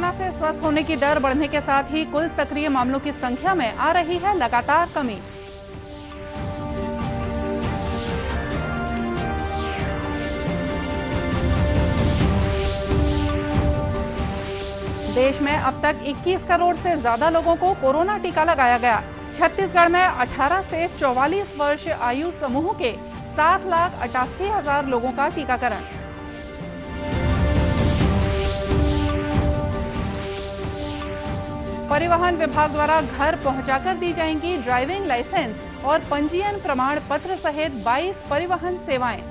Corona से स्वस्थ होने की दर बढ़ने के साथ ही कुल सक्रिय मामलों की संख्या में आ रही है लगातार कमी। देश में अब तक 21 करोड़ से ज्यादा लोगों को कोरोना टीका लगाया गया। छत्तीसगढ़ में 18 से 44 वर्ष आयु समूह के 7,88,000 लोगों का टीकाकरण। परिवहन विभाग द्वारा घर पहुंचाकर दी जाएंगी ड्राइविंग लाइसेंस और पंजीयन प्रमाण पत्र सहित 22 परिवहन सेवाएं।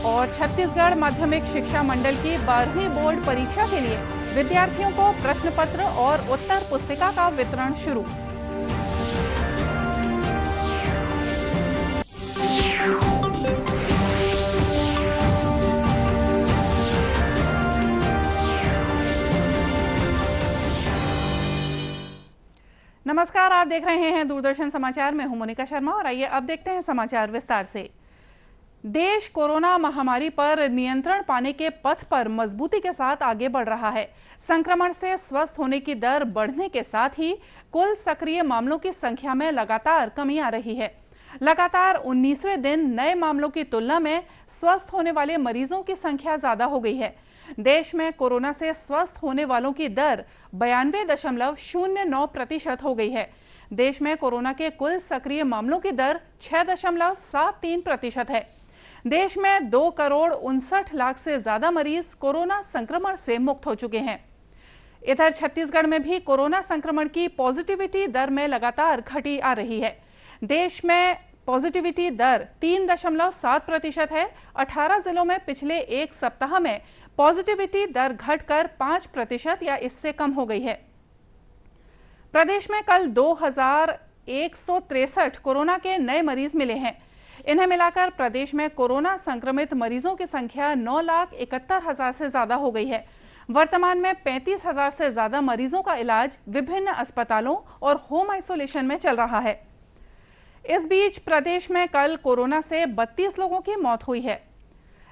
और छत्तीसगढ़ माध्यमिक शिक्षा मंडल की 12वीं बोर्ड परीक्षा के लिए विद्यार्थियों को प्रश्न पत्र और उत्तर पुस्तिका का वितरण शुरू। नमस्कार, आप देख रहे हैं दूरदर्शन समाचार। मैं हूं मोनिका शर्मा और आइए अब देखते हैं समाचार विस्तार से। देश कोरोना महामारी पर नियंत्रण पाने के पथ पर मजबूती के साथ आगे बढ़ रहा है। संक्रमण से स्वस्थ होने की दर बढ़ने के साथ ही कुल सक्रिय मामलों की संख्या में लगातार कमी आ रही है। लगातार 19वें दिन नए मामलों की तुलना में स्वस्थ होने वाले मरीजों की संख्या ज्यादा हो गई है। देश में कोरोना से स्वस्थ होने वालों की दर 92.09% हो गई है। देश में कोरोना के कुल सक्रिय मामलों की दर 6.73% है। देश में 2,59,00,000 से ज्यादा मरीज कोरोना संक्रमण से मुक्त हो चुके हैं। इधर छत्तीसगढ़ में भी कोरोना संक्रमण की पॉजिटिविटी दर में लगातार घटी आ रही है। देश में पॉजिटिविटी दर 3.7% है। 18 जिलों में पिछले एक सप्ताह में पॉजिटिविटी दर घटकर 5% या इससे कम हो गई है। प्रदेश में कल 2,163 कोरोना के नए मरीज मिले हैं। इन्हें मिलाकर प्रदेश में कोरोना संक्रमित मरीजों की संख्या 9,71,000 से ज्यादा हो गई है। वर्तमान में 35,000 से ज्यादा मरीजों का इलाज विभिन्न अस्पतालों और होम आइसोलेशन में चल रहा है। इस बीच प्रदेश में कल कोरोना से 32 लोगों की मौत हुई है।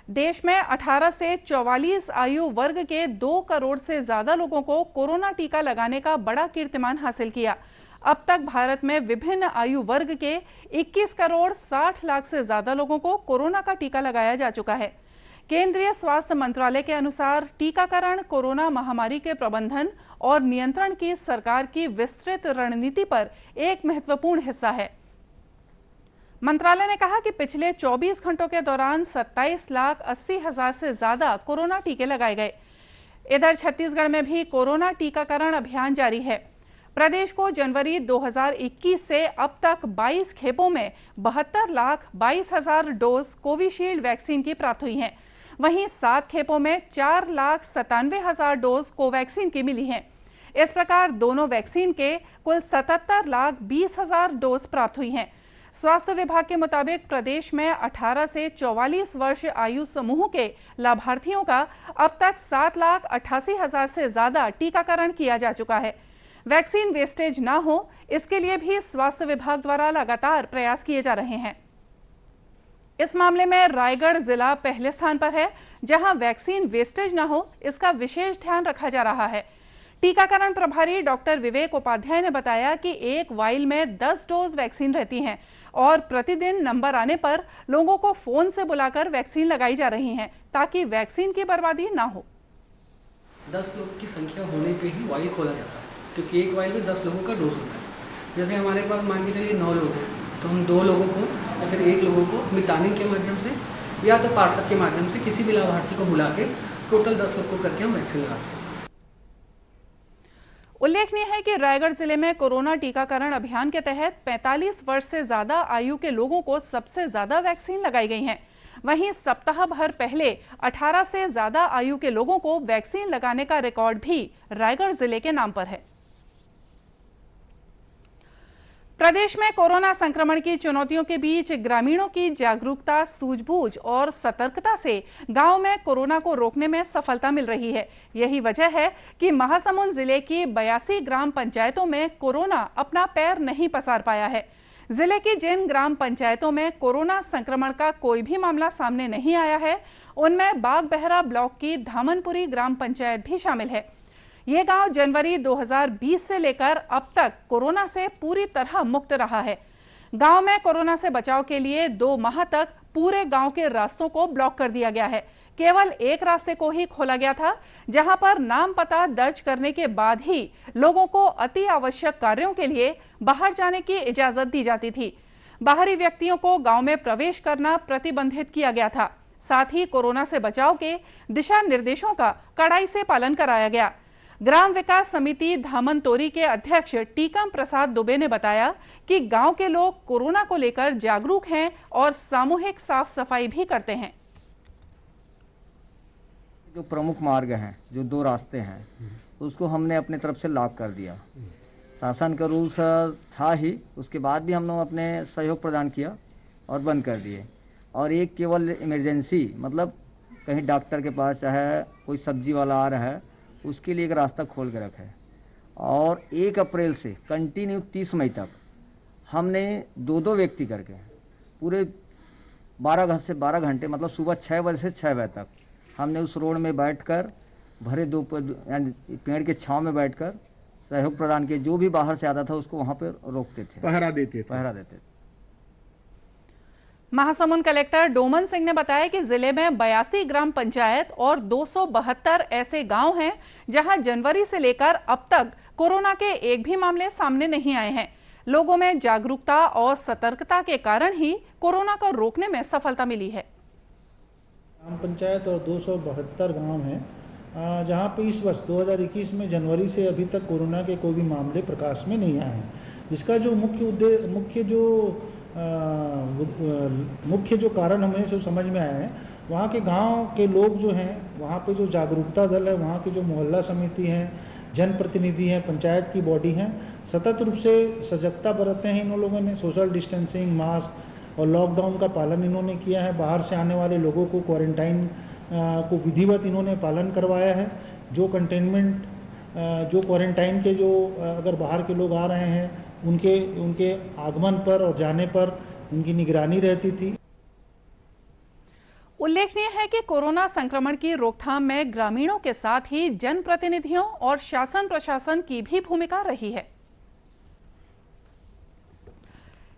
देश में 18 से 44 आयु वर्ग के 2 करोड़ से ज्यादा लोगों को कोरोना टीका लगाने का बड़ा कीर्तिमान हासिल किया। अब तक भारत में विभिन्न आयु वर्ग के 21 करोड़ 60 लाख से ज्यादा लोगों को कोरोना का टीका लगाया जा चुका है। केंद्रीय स्वास्थ्य मंत्रालय के अनुसार टीकाकरण कोरोना महामारी के प्रबंधन और नियंत्रण की सरकार की विस्तृत रणनीति पर एक महत्वपूर्ण हिस्सा है। मंत्रालय ने कहा कि पिछले 24 घंटों के दौरान 27,80,000 से ज्यादा कोरोना टीके लगाए गए। इधर छत्तीसगढ़ में भी कोरोना टीकाकरण अभियान जारी है। प्रदेश को जनवरी 2021 से अब तक 22 खेपों में 72,22,000 डोज कोविशील्ड वैक्सीन की प्राप्त हुई हैं। वहीं 7 खेपों में 4,97,000 डोज कोवैक्सीन की मिली हैं। इस प्रकार दोनों वैक्सीन के कुल 77,20,000 डोज प्राप्त हुई हैं। स्वास्थ्य विभाग के मुताबिक प्रदेश में 18 से 44 वर्ष आयु समूह के लाभार्थियों का अब तक 7,88,000 से ज्यादा टीकाकरण किया जा चुका है। वैक्सीन वेस्टेज ना हो, इसके लिए भी स्वास्थ्य विभाग द्वारा लगातार प्रयास किए जा रहे हैं। इस मामले में रायगढ़ जिला पहले स्थान पर है, जहां वैक्सीन वेस्टेज ना हो, इसका विशेष ध्यान रखा जा रहा है। टीकाकरण प्रभारी डॉक्टर विवेक उपाध्याय ने बताया कि एक वाइल में 10 डोज वैक्सीन रहती हैं और प्रतिदिन नंबर आने पर लोगों को फोन से बुलाकर वैक्सीन लगाई जा रही है, ताकि वैक्सीन की बर्बादी ना हो। 10 लोग की संख्या होने पे ही वाइल खोला जाता है, क्योंकि एक वाइल में 10 लोगों का डोज होता है। जैसे हमारे पास मान के चलिए 9 लोग हैं, तो हम 2 लोगों को या फिर 1 लोगों को मितानिन के माध्यम से या तो पार्सल के माध्यम से किसी भी लाभार्थी को बुला के टोटल 10 लोग को करके हम वैक्सीन लगाते हैं। उल्लेखनीय है कि रायगढ़ जिले में कोरोना टीकाकरण अभियान के तहत 45 वर्ष से ज्यादा आयु के लोगों को सबसे ज्यादा वैक्सीन लगाई गई हैं। वहीं सप्ताह भर पहले 18 से ज्यादा आयु के लोगों को वैक्सीन लगाने का रिकॉर्ड भी रायगढ़ जिले के नाम पर है। प्रदेश में कोरोना संक्रमण की चुनौतियों के बीच ग्रामीणों की जागरूकता, सूझबूझ और सतर्कता से गांव में कोरोना को रोकने में सफलता मिल रही है। यही वजह है कि महासमुंद जिले की 82 ग्राम पंचायतों में कोरोना अपना पैर नहीं पसार पाया है। जिले की जिन ग्राम पंचायतों में कोरोना संक्रमण का कोई भी मामला सामने नहीं आया है, उनमें बागबहरा ब्लॉक की धामनपुरी ग्राम पंचायत भी शामिल है। ये गांव जनवरी 2020 से लेकर अब तक कोरोना से पूरी तरह मुक्त रहा है। गांव में कोरोना से बचाव के लिए 2 माह तक पूरे गांव के रास्तों को ब्लॉक कर दिया गया है। केवल एक रास्ते को ही खोला गया था, जहां पर नाम पता दर्ज करने के बाद ही लोगों को अति आवश्यक कार्यों के लिए बाहर जाने की इजाजत दी जाती थी। बाहरी व्यक्तियों को गांव में प्रवेश करना प्रतिबंधित किया गया था। साथ ही कोरोना से बचाव के दिशा निर्देशों का कड़ाई से पालन कराया गया। ग्राम विकास समिति धामनतोरी के अध्यक्ष टीकम प्रसाद दुबे ने बताया कि गांव के लोग कोरोना को लेकर जागरूक हैं और सामूहिक साफ सफाई भी करते हैं। जो प्रमुख मार्ग हैं, जो 2 रास्ते हैं, उसको हमने अपने तरफ से लॉक कर दिया। शासन का रूल्स था ही, उसके बाद भी हमने अपने सहयोग प्रदान किया और बंद कर दिए। और एक केवल इमरजेंसी, मतलब कहीं डॉक्टर के पास चाहे कोई सब्जी वाला आ रहा है, उसके लिए एक रास्ता खोल के रखा है। और 1 अप्रैल से कंटिन्यू 30 मई तक हमने 2-2 व्यक्ति करके पूरे 12 घंटे मतलब सुबह 6 बजे से 6 बजे तक हमने उस रोड में बैठकर भरे पेड़ के छांव में बैठकर सहयोग प्रदान किए। जो भी बाहर से आता था उसको वहां पर रोकते थे, पहरा देते थे। महासमुंद कलेक्टर डोमन सिंह ने बताया कि जिले में 82 ग्राम पंचायत और 272 ऐसे गांव हैं जहां जनवरी से लेकर अब तक कोरोना के एक भी मामले सामने नहीं आए हैं। लोगों में जागरूकता और सतर्कता के कारण ही कोरोना को रोकने में सफलता मिली है। ग्राम पंचायत और 272 गांव हैं जहां पे इस वर्ष 2021 में जनवरी से अभी तक कोरोना के कोई भी मामले प्रकाश में नहीं आए हैं। इसका जो मुख्य जो कारण हमें जो समझ में आया है, वहाँ के गांव के लोग जो हैं, वहाँ पे जो जागरूकता दल है, वहाँ के जो मोहल्ला समिति हैं, जनप्रतिनिधि हैं, पंचायत की बॉडी हैं, सतत रूप से सजगता बरते हैं। इन लोगों ने सोशल डिस्टेंसिंग, मास्क और लॉकडाउन का पालन इन्होंने किया है। बाहर से आने वाले लोगों को क्वारंटाइन को विधिवत इन्होंने पालन करवाया है। जो कंटेनमेंट जो क्वारंटाइन के जो अगर बाहर के लोग आ रहे हैं, उनके आगमन पर और जाने पर उनकी निगरानी रहती थी। उल्लेखनीय है कि कोरोना संक्रमण की रोकथाम में ग्रामीणों के साथ ही जनप्रतिनिधियों और शासन प्रशासन की भी भूमिका रही है।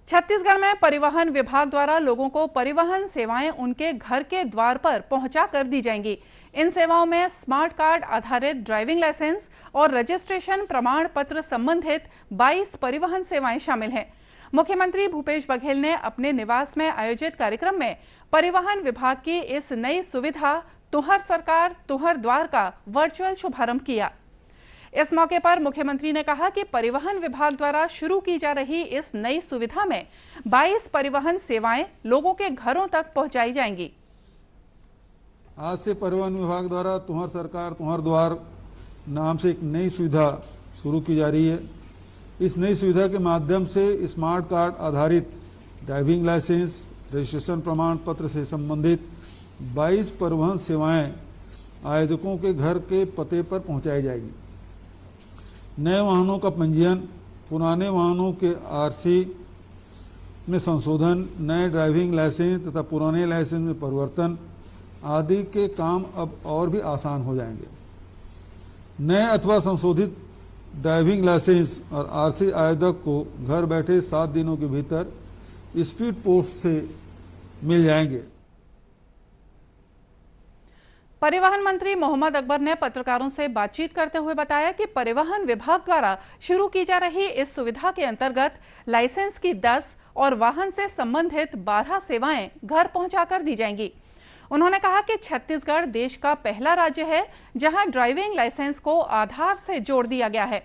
छत्तीसगढ़ में परिवहन विभाग द्वारा लोगों को परिवहन सेवाएं उनके घर के द्वार पर पहुंचा कर दी जाएंगी। इन सेवाओं में स्मार्ट कार्ड आधारित ड्राइविंग लाइसेंस और रजिस्ट्रेशन प्रमाण पत्र संबंधित 22 परिवहन सेवाएं शामिल हैं। मुख्यमंत्री भूपेश बघेल ने अपने निवास में आयोजित कार्यक्रम में परिवहन विभाग की इस नई सुविधा तुहर सरकार तुहर द्वार का वर्चुअल शुभारंभ किया। इस मौके पर मुख्यमंत्री ने कहा कि परिवहन विभाग द्वारा शुरू की जा रही इस नई सुविधा में 22 परिवहन सेवाएं लोगों के घरों तक पहुंचाई जाएंगी। आज से परिवहन विभाग द्वारा तुहर सरकार तुहर द्वार नाम से एक नई सुविधा शुरू की जा रही है। इस नई सुविधा के माध्यम से स्मार्ट कार्ड आधारित ड्राइविंग लाइसेंस, रजिस्ट्रेशन प्रमाण पत्र से संबंधित 22 परिवहन सेवाएं आवेदकों के घर के पते पर पहुंचाई जाएगी। नए वाहनों का पंजीयन, पुराने वाहनों के आरसी में संशोधन, नए ड्राइविंग लाइसेंस तथा पुराने लाइसेंस में परिवर्तन आदि के काम अब और भी आसान हो जाएंगे। नए अथवा संशोधित ड्राइविंग लाइसेंस और आरसी आवेदक को घर बैठे 7 दिनों के भीतर स्पीड पोस्ट से मिल जाएंगे। परिवहन मंत्री मोहम्मद अकबर ने पत्रकारों से बातचीत करते हुए बताया कि परिवहन विभाग द्वारा शुरू की जा रही इस सुविधा के अंतर्गत लाइसेंस की 10 और वाहन से संबंधित 12 सेवाएं घर पहुंचाकर दी जाएंगी। उन्होंने कहा कि छत्तीसगढ़ देश का पहला राज्य है जहां ड्राइविंग लाइसेंस को आधार से जोड़ दिया गया है।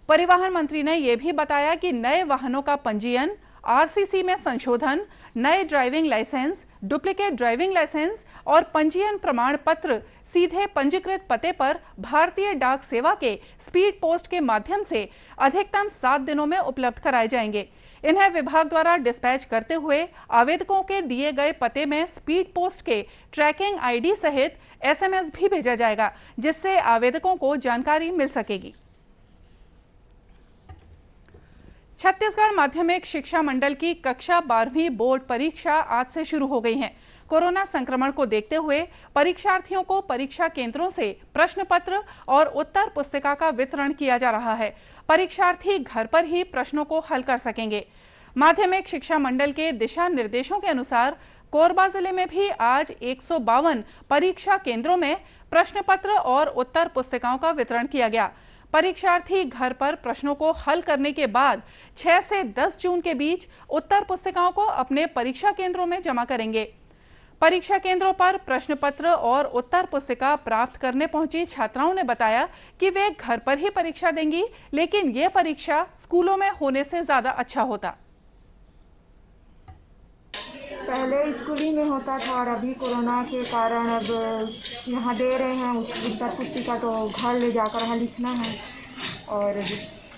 परिवहन मंत्री ने यह भी बताया कि नए वाहनों का पंजीयन, आरसीसी में संशोधन, नए driving licence, duplicate driving licence और पंजीयन प्रमाण पत्र सीधे पंजीकृत पते पर भारतीय डाक सेवा के स्पीड पोस्ट के माध्यम से अधिकतम 7 दिनों में उपलब्ध कराए जाएंगे। इन्हें विभाग द्वारा डिस्पैच करते हुए आवेदकों के दिए गए पते में स्पीड पोस्ट के ट्रैकिंग आईडी सहित एसएमएस भी भेजा जाएगा, जिससे आवेदकों को जानकारी मिल सकेगी। छत्तीसगढ़ माध्यमिक शिक्षा मंडल की कक्षा 12वीं बोर्ड परीक्षा आज से शुरू हो गई है। कोरोना संक्रमण को देखते हुए परीक्षार्थियों को परीक्षा केंद्रों से प्रश्न पत्र और उत्तर पुस्तिका का वितरण किया जा रहा है। परीक्षार्थी घर पर ही प्रश्नों को हल कर सकेंगे। माध्यमिक शिक्षा मंडल के दिशा निर्देशों के अनुसार कोरबा जिले में भी आज 152 परीक्षा केंद्रों में प्रश्न पत्र और उत्तर पुस्तिकाओं का वितरण किया गया। परीक्षार्थी घर पर प्रश्नों को हल करने के बाद 6 से 10 जून के बीच उत्तर पुस्तिकाओं को अपने परीक्षा केंद्रों में जमा करेंगे। परीक्षा केंद्रों पर प्रश्न पत्र और उत्तर पुस्तिका प्राप्त करने पहुंची छात्राओं ने बताया कि वे घर पर ही परीक्षा देंगी, लेकिन ये परीक्षा स्कूलों में होने से ज्यादा अच्छा होता। पहले स्कूलिंग में होता था और अभी कोरोना के कारण अब यहाँ दे रहे हैं उत्तर पुस्तिका, तो घर ले जाकर वहाँ लिखना है। और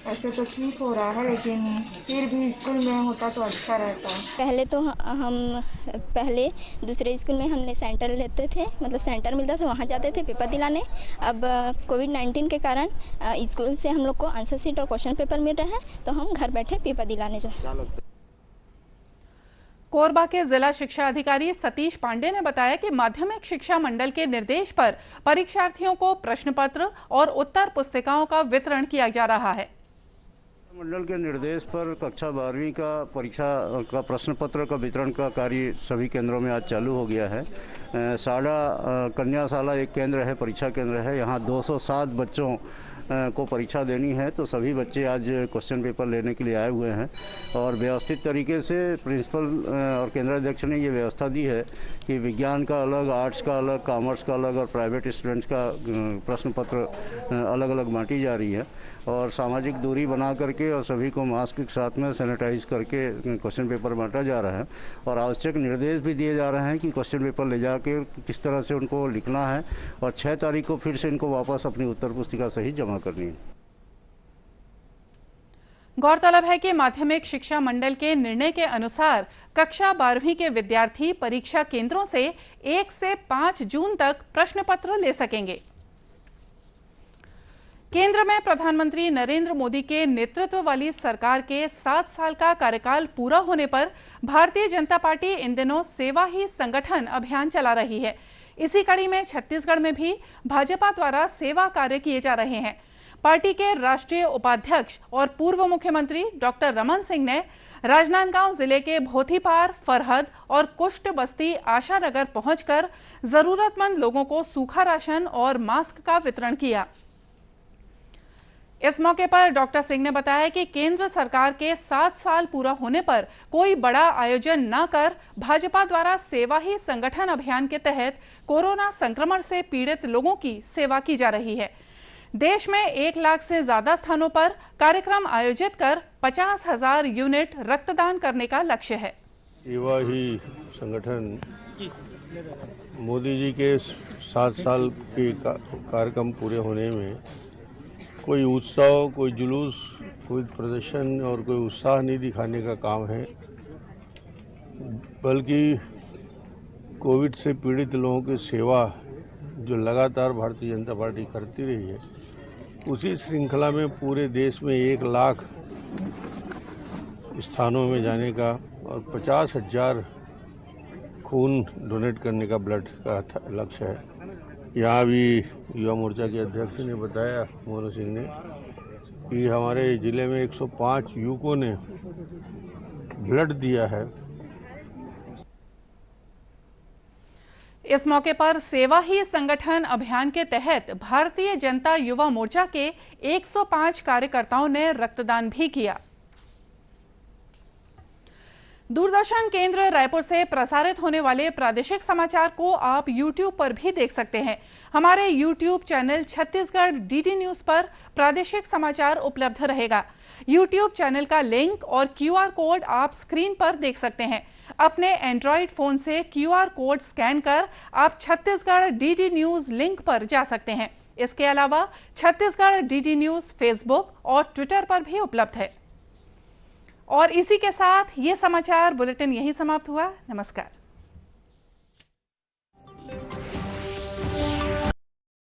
ऐसे तो ठीक हो रहा है, लेकिन फिर भी स्कूल में होता तो अच्छा रहता। पहले तो हम दूसरे स्कूल में हमने सेंटर लेते थे, मतलब सेंटर मिलता था, वहाँ जाते थे पेपर दिलाने। अब कोविड-19 के कारण स्कूल से हम लोग को आंसर शीट और क्वेश्चन पेपर मिल रहे हैं, तो हम घर बैठे पेपर दिलाने जाए। कोरबा के जिला शिक्षा अधिकारी सतीश पांडे ने बताया कि माध्यमिक शिक्षा मंडल के निर्देश पर परीक्षार्थियों को प्रश्न पत्र और उत्तर पुस्तिकाओं का वितरण किया जा रहा है। मंडल के निर्देश पर कक्षा 12वीं का परीक्षा का प्रश्न पत्र का वितरण का कार्य सभी केंद्रों में आज चालू हो गया है। साड़ा कन्याशाला एक केंद्र है, परीक्षा केंद्र है। यहाँ 207 बच्चों को परीक्षा देनी है, तो सभी बच्चे आज क्वेश्चन पेपर लेने के लिए आए हुए हैं और व्यवस्थित तरीके से प्रिंसिपल और केंद्राध्यक्ष ने ये व्यवस्था दी है कि विज्ञान का अलग, आर्ट्स का अलग, कॉमर्स का अलग और प्राइवेट स्टूडेंट्स का प्रश्न पत्र अलग अलग बांटी जा रही है और सामाजिक दूरी बना करके और सभी को मास्क के साथ में सैनिटाइज करके क्वेश्चन पेपर बांटा जा रहा है और आवश्यक निर्देश भी दिए जा रहे हैं कि क्वेश्चन पेपर ले जाकर किस तरह से उनको लिखना है और 6 तारीख को फिर से इनको वापस अपनी उत्तर पुस्तिका सहित जमा करनी है। गौरतलब है कि माध्यमिक शिक्षा मंडल के निर्णय के अनुसार कक्षा 12वीं के विद्यार्थी परीक्षा केंद्रों से 1 से 5 जून तक प्रश्न पत्र ले सकेंगे। केंद्र में प्रधानमंत्री नरेंद्र मोदी के नेतृत्व वाली सरकार के 7 साल का कार्यकाल पूरा होने पर भारतीय जनता पार्टी इन दिनों सेवा ही संगठन अभियान चला रही है। इसी कड़ी में छत्तीसगढ़ में भी भाजपा द्वारा सेवा कार्य किए जा रहे हैं। पार्टी के राष्ट्रीय उपाध्यक्ष और पूर्व मुख्यमंत्री डॉक्टर रमन सिंह ने राजनांदगांव जिले के भोथीपार, फरहद और कुष्ट बस्ती आशानगर पहुंचकर जरूरतमंद लोगों को सूखा राशन और मास्क का वितरण किया। इस मौके पर डॉक्टर सिंह ने बताया कि केंद्र सरकार के 7 साल पूरा होने पर कोई बड़ा आयोजन न कर भाजपा द्वारा सेवा ही संगठन अभियान के तहत कोरोना संक्रमण से पीड़ित लोगों की सेवा की जा रही है। देश में 1 लाख से ज्यादा स्थानों पर कार्यक्रम आयोजित कर 50,000 यूनिट रक्तदान करने का लक्ष्य है। सेवा ही संगठन मोदी जी के 7 साल के कार्यक्रम पूरे होने में कोई उत्सव, कोई जुलूस, कोई प्रदर्शन और कोई उत्साह नहीं दिखाने का काम है, बल्कि कोविड से पीड़ित लोगों की सेवा जो लगातार भारतीय जनता पार्टी करती रही है, उसी श्रृंखला में पूरे देश में 1 लाख स्थानों में जाने का और 50,000 खून डोनेट करने का ब्लड का लक्ष्य है। यहाँ भी युवा मोर्चा के अध्यक्ष ने बताया, मोहन सिंह ने, कि हमारे जिले में 105 युवकों ने ब्लड दिया है। इस मौके पर सेवा ही संगठन अभियान के तहत भारतीय जनता युवा मोर्चा के 105 कार्यकर्ताओं ने रक्तदान भी किया। दूरदर्शन केंद्र रायपुर से प्रसारित होने वाले प्रादेशिक समाचार को आप YouTube पर भी देख सकते हैं। हमारे YouTube channel Chhattisgarh DD news पर प्रादेशिक समाचार उपलब्ध रहेगा। YouTube चैनल का लिंक और QR कोड आप स्क्रीन पर देख सकते हैं। अपने एंड्रॉइड फोन से QR कोड स्कैन कर आप छत्तीसगढ़ DD न्यूज लिंक पर जा सकते हैं। इसके अलावा छत्तीसगढ़ DD न्यूज फेसबुक और ट्विटर पर भी उपलब्ध है। और इसी के साथ ये समाचार बुलेटिन यहीं समाप्त हुआ। नमस्कार।